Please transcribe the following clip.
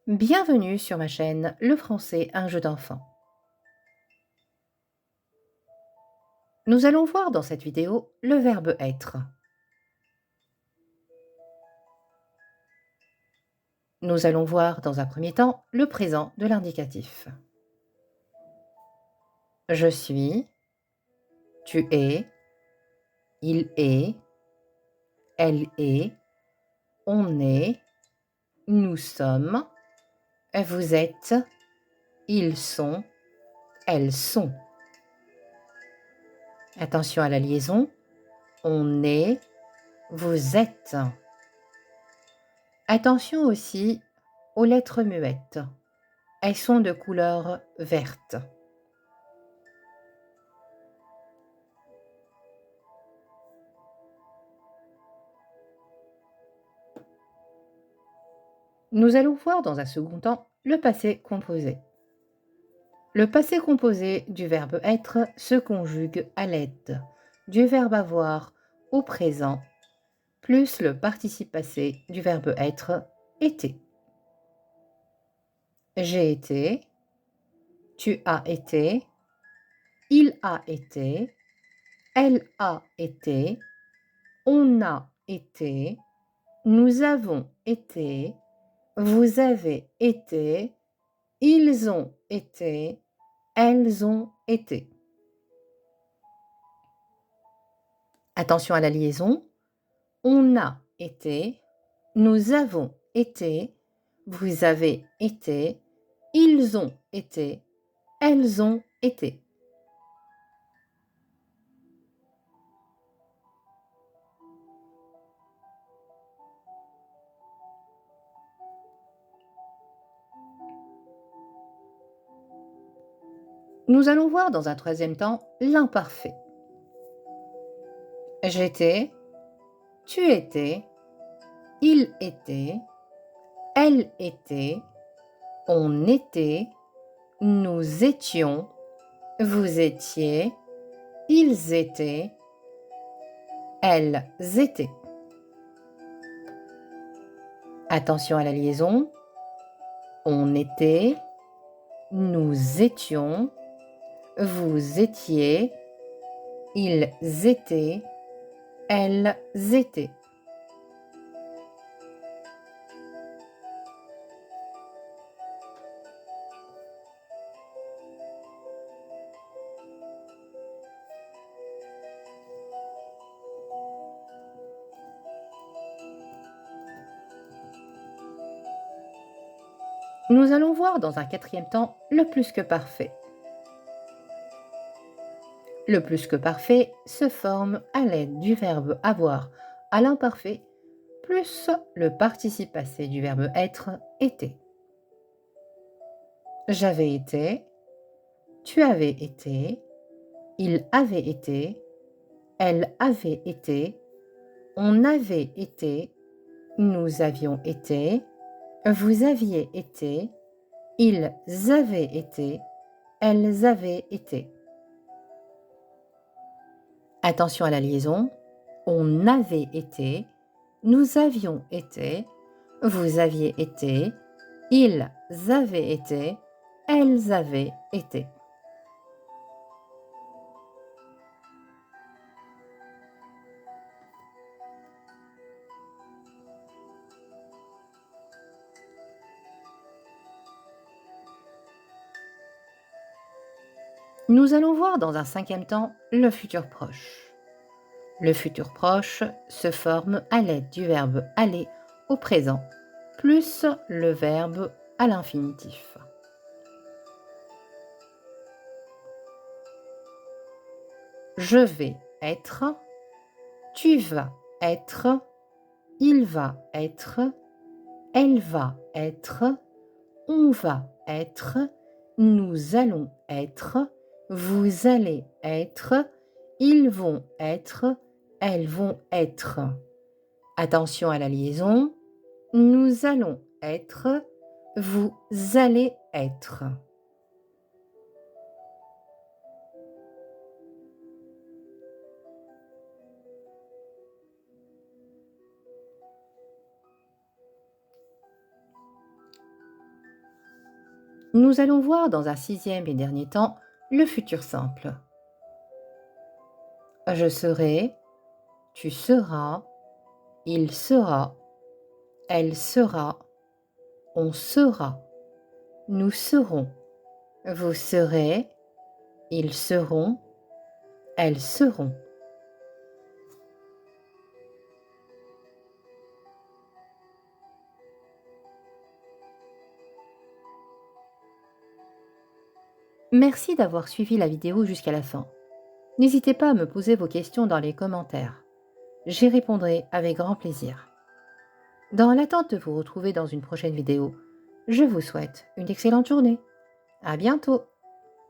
Bienvenue sur ma chaîne Le français, un jeu d'enfant. Nous allons voir dans cette vidéo le verbe être. Nous allons voir dans un premier temps le présent de l'indicatif. Je suis, tu es, il est, elle est, on est, nous sommes, vous êtes, ils sont, elles sont. Attention à la liaison, on est, vous êtes. Attention aussi aux lettres muettes. Elles sont de couleur verte. Nous allons voir dans un second temps le passé composé. Le passé composé du verbe être se conjugue à l'aide du verbe avoir au présent plus le participe passé du verbe être été. J'ai été, tu as été, il a été, elle a été, on a été, nous avons été, vous avez été, ils ont été, elles ont été. Attention à la liaison. On a été, nous avons été, vous avez été, ils ont été, elles ont été. Nous allons voir dans un troisième temps l'imparfait. J'étais, tu étais, il était, elle était, on était, nous étions, vous étiez, ils étaient, elles étaient. Attention à la liaison. On était, nous étions, vous étiez, ils étaient, elles étaient. Nous allons voir dans un quatrième temps le plus que parfait. Le plus que parfait se forme à l'aide du verbe avoir à l'imparfait plus le participe passé du verbe être été. J'avais été, tu avais été, il avait été, elle avait été, on avait été, nous avions été, vous aviez été, ils avaient été, elles avaient été. Attention à la liaison. On avait été, nous avions été, vous aviez été, ils avaient été, elles avaient été. Nous allons voir dans un cinquième temps le futur proche. Le futur proche se forme à l'aide du verbe aller au présent plus le verbe à l'infinitif. Je vais être, tu vas être, il va être, elle va être, on va être, nous allons être, vous allez être, ils vont être, elles vont être. Attention à la liaison. Nous allons être, vous allez être. Nous allons voir dans un sixième et dernier temps le futur simple. Je serai, tu seras, il sera, elle sera, on sera, nous serons, vous serez, ils seront, elles seront. Merci d'avoir suivi la vidéo jusqu'à la fin. N'hésitez pas à me poser vos questions dans les commentaires. J'y répondrai avec grand plaisir. Dans l'attente de vous retrouver dans une prochaine vidéo, je vous souhaite une excellente journée. À bientôt!